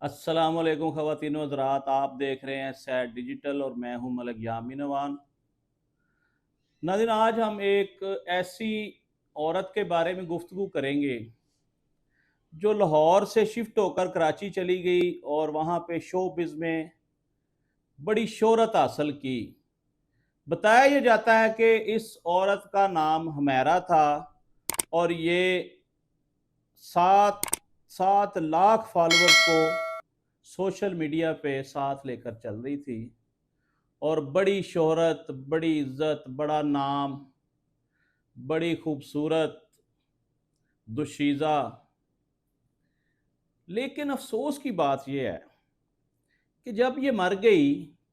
अस्सलामुअलैकुम ख़वातीन व हज़रात, आप देख रहे हैं सैट डिजिटल और मैं हूं मलिक यामीन अवान। नाज़रीन, आज हम एक ऐसी औरत के बारे में गुफ्तगू करेंगे जो लाहौर से शिफ्ट होकर कराची चली गई और वहाँ पे शोबिज़ में बड़ी शोहरत हासिल की। बताया यह जाता है कि इस औरत का नाम हुमैरा था और ये 7 लाख फॉलोअर्स को सोशल मीडिया पे साथ लेकर चल रही थी और बड़ी शोहरत, बड़ी इज्जत, बड़ा नाम, बड़ी खूबसूरत, दुशीज़ा। लेकिन अफसोस की बात यह है कि जब ये मर गई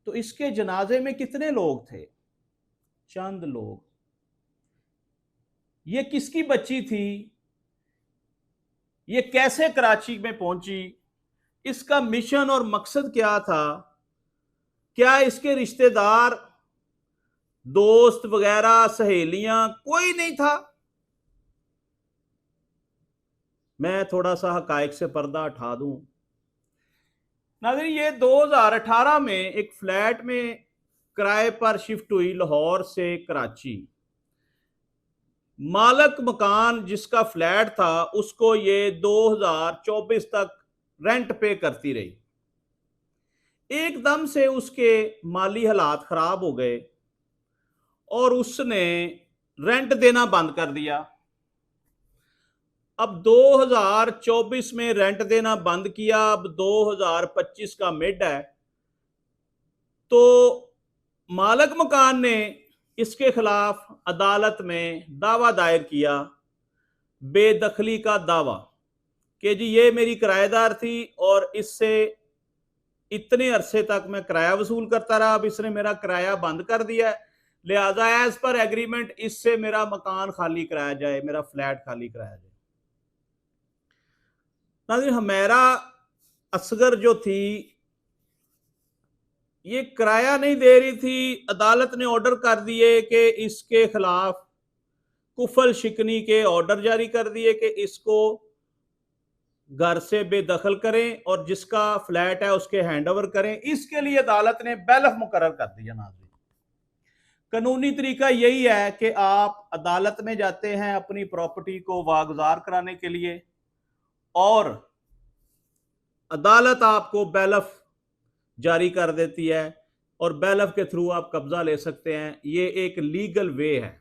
तो इसके जनाजे में कितने लोग थे? चंद लोग। ये किसकी बच्ची थी? ये कैसे कराची में पहुंची? इसका मिशन और मकसद क्या था? क्या इसके रिश्तेदार, दोस्त वगैरह, सहेलियां, कोई नहीं था? मैं थोड़ा सा हकायक से पर्दा उठा दूं। नाज़रीन, ये 2018 में एक फ्लैट में किराए पर शिफ्ट हुई लाहौर से कराची। मालक मकान जिसका फ्लैट था उसको ये 2024 तक रेंट पे करती रही। एकदम से उसके माली हालात खराब हो गए और उसने रेंट देना बंद कर दिया। अब 2024 में रेंट देना बंद किया, अब 2025 का मिड है, तो मालक मकान ने इसके खिलाफ अदालत में दावा दायर किया, बेदखली का दावा, कि जी ये मेरी किराएदार थी और इससे इतने अरसे तक मैं किराया वसूल करता रहा, अब इसने मेरा किराया बंद कर दिया है, लिहाजा एज पर एग्रीमेंट इससे मेरा मकान खाली कराया जाए, मेरा फ्लैट खाली कराया जाए। नाज़रीन, हुमैरा असगर जो थी ये किराया नहीं दे रही थी। अदालत ने ऑर्डर कर दिए कि इसके खिलाफ कुफल शिकनी के ऑर्डर जारी कर दिए कि इसको घर से बेदखल करें और जिसका फ्लैट है उसके हैंड ओवर करें। इसके लिए अदालत ने बैलफ मुकर्रर कर दिया। नाज़रीन, कानूनी तरीका यही है कि आप अदालत में जाते हैं अपनी प्रॉपर्टी को वागुजार कराने के लिए और अदालत आपको बैलफ जारी कर देती है और बैलफ के थ्रू आप कब्जा ले सकते हैं। ये एक लीगल वे है।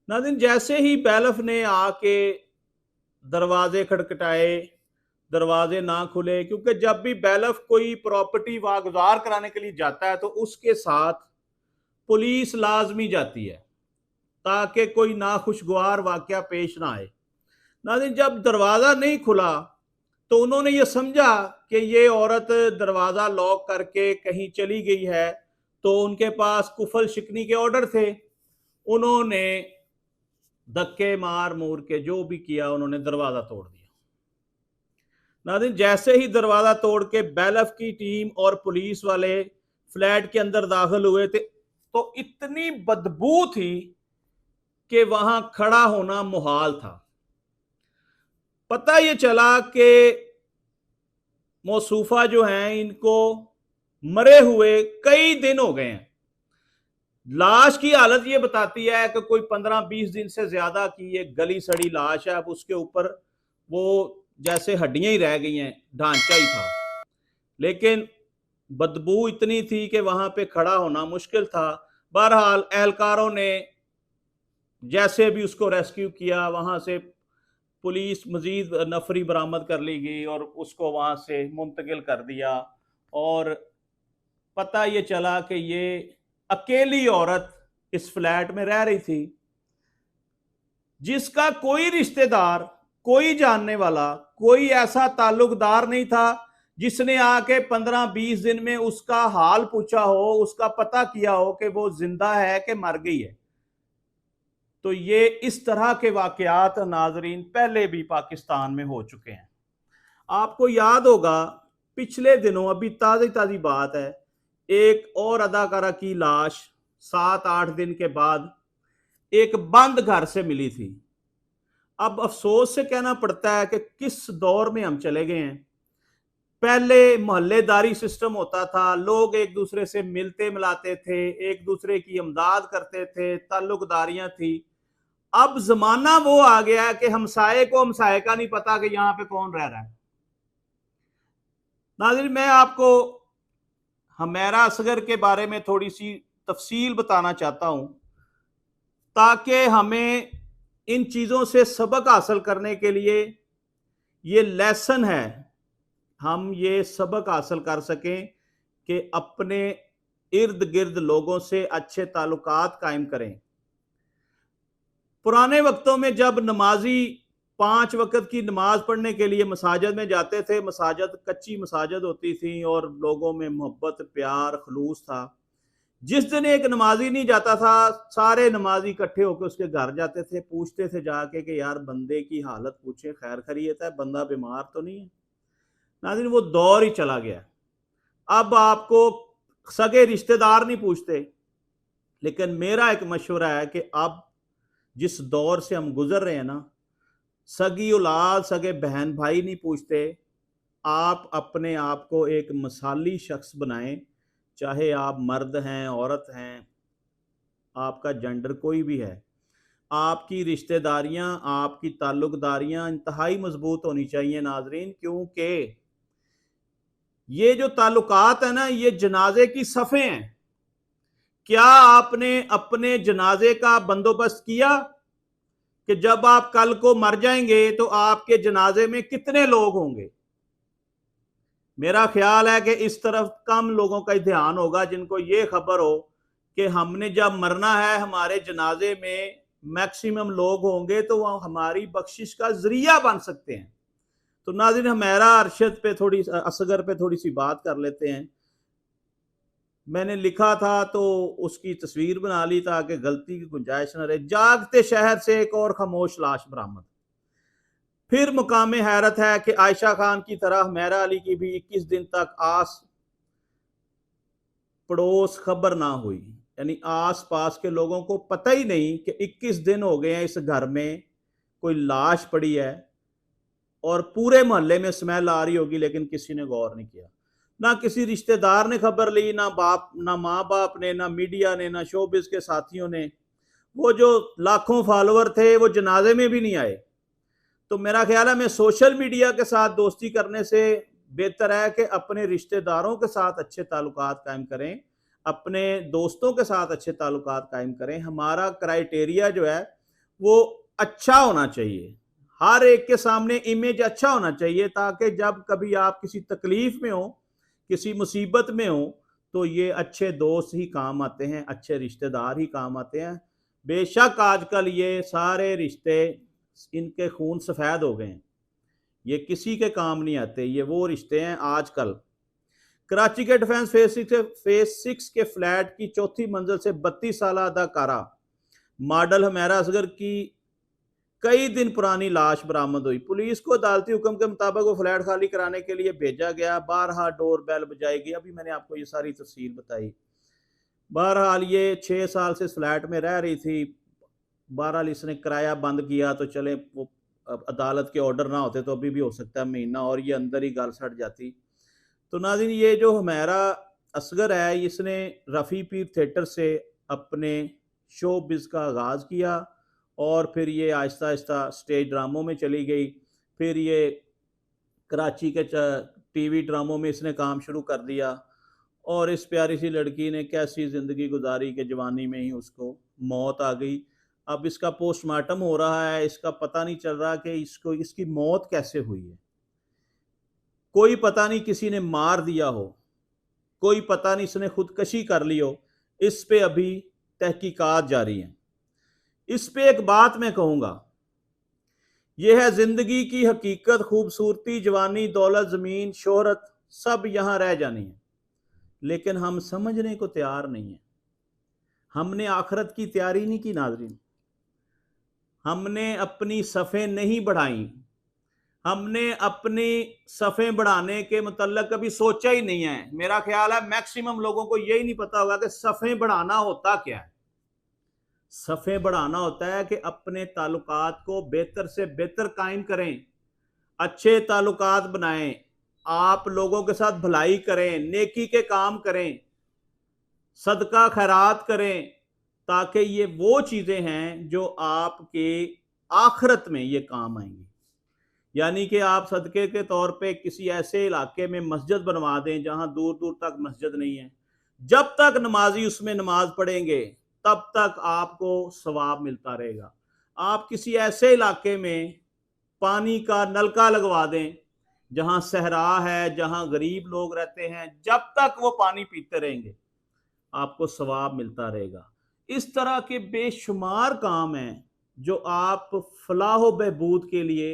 नाज़रीन, जैसे ही बैलफ ने आके दरवाजे खटखटाए, दरवाजे ना खुले, क्योंकि जब भी बैलफ कोई प्रॉपर्टी वागुजार कराने के लिए जाता है तो उसके साथ पुलिस लाजमी जाती है ताकि कोई नाखुशगवार वाकया पेश ना आए। नाज़रीन, जब दरवाज़ा नहीं खुला तो उन्होंने ये समझा कि ये औरत दरवाज़ा लॉक करके कहीं चली गई है, तो उनके पास कुफल शिकनी के ऑर्डर थे। उन्होंने धक्के मार मूर के जो भी किया, उन्होंने दरवाज़ा तोड़ दिया। नाज़रीन, जैसे ही दरवाज़ा तोड़ के बैलफ की टीम और पुलिस वाले फ्लैट के अंदर दाखिल हुए थे तो इतनी बदबू थी कि वहां खड़ा होना मुहाल था। पता ये चला कि मौसूफा जो हैं इनको मरे हुए कई दिन हो गए हैं। लाश की हालत ये बताती है कि कोई 15-20 दिन से ज्यादा की एक गली सड़ी लाश है। अब उसके ऊपर वो जैसे हड्डियां ही रह गई हैं, ढांचा ही था, लेकिन बदबू इतनी थी कि वहां पे खड़ा होना मुश्किल था। बहरहाल एहलकारों ने जैसे भी उसको रेस्क्यू किया, वहां से पुलिस मजीद नफरी बरामद कर ली गई और उसको वहां से मुंतकिल कर दिया। और पता ये चला कि ये अकेली औरत इस फ्लैट में रह रही थी, जिसका कोई रिश्तेदार, कोई जानने वाला, कोई ऐसा ताल्लुकदार नहीं था जिसने आके 15-20 दिन में उसका हाल पूछा हो, उसका पता किया हो कि वो जिंदा है कि मर गई है। तो ये इस तरह के वाकयात नाजरीन पहले भी पाकिस्तान में हो चुके हैं। आपको याद होगा पिछले दिनों, अभी ताज़ी ताज़ी बात है, एक और अदाकारा की लाश 7-8 दिन के बाद एक बंद घर से मिली थी। अब अफसोस से कहना पड़ता है कि किस दौर में हम चले गए हैं पहले मोहल्लेदारी सिस्टम होता था, लोग एक दूसरे से मिलते मिलाते थे, एक दूसरे की इमदाद करते थे, ताल्लुकदारियां थी। अब जमाना वो आ गया है कि हमसाये को हमसाये का नहीं पता कि यहां पे कौन रह रहा है। नाज़रीन, मैं आपको हुमैरा असगर के बारे में थोड़ी सी तफसील बताना चाहता हूं, ताकि हमें इन चीज़ों से सबक हासिल करने के लिए ये लेसन है, हम ये सबक हासिल कर सकें कि अपने इर्द गिर्द लोगों से अच्छे ताल्लुकात कायम करें। पुराने वक्तों में जब नमाजी 5 वक्त की नमाज पढ़ने के लिए मसाजिद में जाते थे, मसाजिद कच्ची मसाजिद होती थी और लोगों में मोहब्बत, प्यार, खलूस था। जिस दिन एक नमाजी नहीं जाता था, सारे नमाजी इकट्ठे होकर उसके घर जाते थे, पूछते थे जाके कि यार बंदे की हालत पूछे, खैर खैरियत है, बंदा बीमार तो नहीं है। नाज़रीन, वो दौर ही चला गया। अब आपको सगे रिश्तेदार नहीं पूछते, लेकिन मेरा एक मशवरा है कि अब जिस दौर से हम गुजर रहे हैं ना, सगी औलाद, सगे बहन भाई नहीं पूछते। आप अपने आप को एक मिसाली शख्स बनाएं, चाहे आप मर्द हैं, औरत हैं, आपका जेंडर कोई भी है। आपकी रिश्तेदारियां, आपकी ताल्लुकदारियां इंतहाई मजबूत होनी चाहिए नाजरीन, क्योंकि ये जो ताल्लुकात है ना, ये जनाजे की सफ़े हैं। क्या आपने अपने जनाजे का बंदोबस्त किया कि जब आप कल को मर जाएंगे तो आपके जनाजे में कितने लोग होंगे? मेरा ख्याल है कि इस तरफ कम लोगों का ध्यान होगा जिनको ये खबर हो कि हमने जब मरना है, हमारे जनाजे में मैक्सिमम लोग होंगे तो वह हमारी बख्शिश का जरिया बन सकते हैं। तो नाज़रीन, हुमैरा अरशद पे थोड़ी असगर पे थोड़ी सी बात कर लेते हैं। मैंने लिखा था तो उसकी तस्वीर बना ली ताकि गलती की गुंजाइश न रहे। जागते शहर से एक और खामोश लाश बरामद। फिर मुकामे हैरत है कि आयशा खान की तरह हुमैरा अली की भी 21 दिन तक आस पड़ोस खबर ना हुई, यानी आस पास के लोगों को पता ही नहीं कि 21 दिन हो गए हैं इस घर में कोई लाश पड़ी है और पूरे मोहल्ले में स्मेल आ रही होगी, लेकिन किसी ने गौर नहीं किया। ना किसी रिश्तेदार ने खबर ली, ना बाप, ना माँ बाप ने, ना मीडिया ने, ना शोबिस के साथियों ने। वो जो लाखों फॉलोअर थे वो जनाजे में भी नहीं आए। तो मेरा ख्याल है, मैं सोशल मीडिया के साथ दोस्ती करने से बेहतर है कि अपने रिश्तेदारों के साथ अच्छे ताल्लुकात कायम करें, अपने दोस्तों के साथ अच्छे ताल्लुकात कायम करें। हमारा क्राइटेरिया जो है वो अच्छा होना चाहिए, हर एक के सामने इमेज अच्छा होना चाहिए, ताकि जब कभी आप किसी तकलीफ में हो, किसी मुसीबत में हो, तो ये अच्छे दोस्त ही काम आते हैं, अच्छे रिश्तेदार ही काम आते हैं। बेशक आजकल ये सारे रिश्ते, इनके खून सफ़ेद हो गए हैं, ये किसी के काम नहीं आते, ये वो रिश्ते हैं आजकल। कराची के डिफेंस फेस 6 के फ्लैट की चौथी मंजिल से 32 साल अदाकारा मॉडल हुमैरा असगर की कई दिन पुरानी लाश बरामद हुई। पुलिस को अदालती हुक्म के मुताबिक वो फ्लैट खाली कराने के लिए भेजा गया। बारहा डोर बेल बजाई गई। अभी मैंने आपको ये सारी तफसील बताई। बहरहाल ये 6 साल से इस फ्लैट में रह रही थी। बहरहाल इसने किराया बंद किया तो चले, वो अदालत के ऑर्डर ना होते तो अभी भी हो सकता है महीना और ये अंदर ही गल सड़ जाती। तो नाज़रीन, ये जो हुमैरा असगर है, इसने रफ़ी पीर थिएटर से अपने शो बिज़ का आगाज़ किया और फिर ये आहिस्ता आहिस्ता स्टेज ड्रामों में चली गई। फिर ये कराची के टीवी ड्रामों में इसने काम शुरू कर दिया और इस प्यारी सी लड़की ने कैसी ज़िंदगी गुजारी कि जवानी में ही उसको मौत आ गई। अब इसका पोस्टमार्टम हो रहा है, इसका पता नहीं चल रहा कि इसको इसकी मौत कैसे हुई है। कोई पता नहीं किसी ने मार दिया हो, कोई पता नहीं इसने खुदकशी कर ली हो। इस पे अभी तहकीकात जारी हैं। इस पे एक बात मैं कहूँगा, यह है ज़िंदगी की हकीकत, खूबसूरती, जवानी, दौलत, ज़मीन, शोहरत सब यहाँ रह जानी है, लेकिन हम समझने को तैयार नहीं हैं। हमने आखिरत की तैयारी नहीं की नाज़रीन, हमने अपनी सफ़ें नहीं बढ़ाई, हमने अपनी सफ़ें बढ़ाने के मतलब कभी सोचा ही नहीं है। मेरा ख्याल है मैक्सिमम लोगों को यही नहीं पता होगा कि सफ़ें बढ़ाना होता क्या है। सफ़ें बढ़ाना होता है कि अपने ताल्लुकात को बेहतर से बेहतर कायम करें, अच्छे ताल्लुकात बनाएं, आप लोगों के साथ भलाई करें, नेकी के काम करें, सदका खैरात करें, ताकि ये वो चीज़ें हैं जो आपके आखिरत में ये काम आएंगी। यानी कि आप सदक़े के तौर पे किसी ऐसे इलाके में मस्जिद बनवा दें जहां दूर दूर तक मस्जिद नहीं है, जब तक नमाजी उसमें नमाज पढ़ेंगे तब तक आपको सवाब मिलता रहेगा। आप किसी ऐसे इलाके में पानी का नलका लगवा दें जहां सहरा है, जहां गरीब लोग रहते हैं, जब तक वो पानी पीते रहेंगे आपको सवाब मिलता रहेगा। इस तरह के बेशुमार काम हैं जो आप फलाह बहबूद के लिए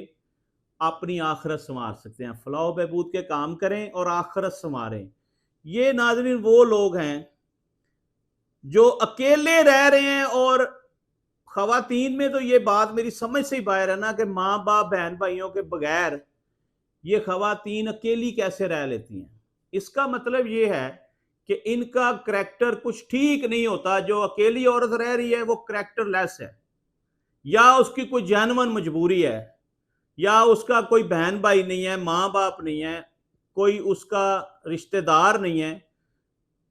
अपनी आखिरत संवार सकते हैं। फलाह बहबूद के काम करें और आखिरत संवारें। ये नाज़रीन वो लोग हैं जो अकेले रह रहे हैं, और खवातीन में तो ये बात मेरी समझ से ही बाहर है ना कि माँ बाप बहन भाइयों के बगैर ये खवातीन अकेली कैसे रह लेती हैं। इसका मतलब ये है कि इनका करैक्टर कुछ ठीक नहीं होता। जो अकेली औरत रह रही है वो करैक्टर लेस है, या उसकी कोई जानवन मजबूरी है, या उसका कोई बहन भाई नहीं है, माँ बाप नहीं है, कोई उसका रिश्तेदार नहीं है।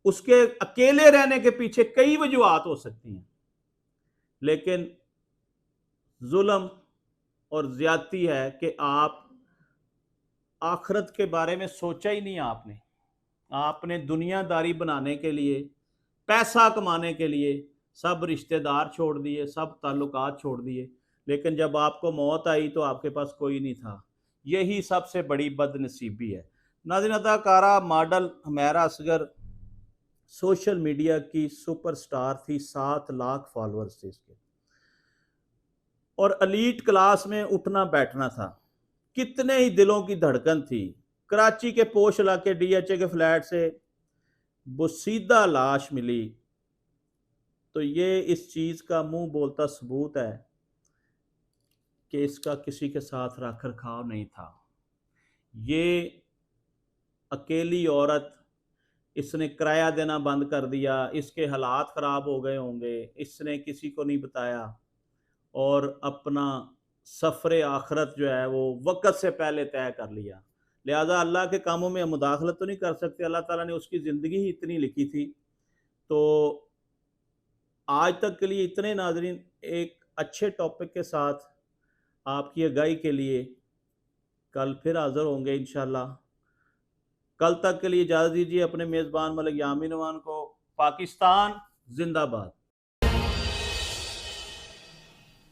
उसके अकेले रहने के पीछे कई वजूहात हो सकती हैं, लेकिन जुल्म और ज्यादती है कि आप आखिरत के बारे में सोचा ही नहीं। आपने दुनियादारी बनाने के लिए, पैसा कमाने के लिए सब रिश्तेदार छोड़ दिए, सब ताल्लुकात छोड़ दिए, लेकिन जब आपको मौत आई तो आपके पास कोई नहीं था। यही सबसे बड़ी बदनसीबी है। नाज़रीन, अदाकारा model Humaira Asghar social media की सुपरस्टार थी, 7 लाख फॉलोअर्स थे इसके, और एलीट क्लास में उठना बैठना था। कितने ही दिलों की धड़कन थी। कराची के पोश इलाके डीएचए के फ्लैट से बुसीदा लाश मिली, तो ये इस चीज़ का मुंह बोलता सबूत है कि इसका किसी के साथ रख रखाव नहीं था। ये अकेली औरत, इसने किराया देना बंद कर दिया, इसके हालात ख़राब हो गए होंगे, इसने किसी को नहीं बताया, और अपना सफ़र आखरत जो है वो वक़्त से पहले तय कर लिया। लिहाजा अल्लाह के कामों में हम मुदाखलत तो नहीं कर सकते। अल्लाह ताला ने उसकी ज़िंदगी ही इतनी लिखी थी। तो आज तक के लिए इतने। नाज़रीन, एक अच्छे टॉपिक के साथ आपकी आगाही के लिए कल फिर हाज़िर होंगे इंशाअल्लाह। कल तक के लिए इजाज़त दीजिए अपने मेज़बान मलिक यामीन अमान को। पाकिस्तान जिंदाबाद।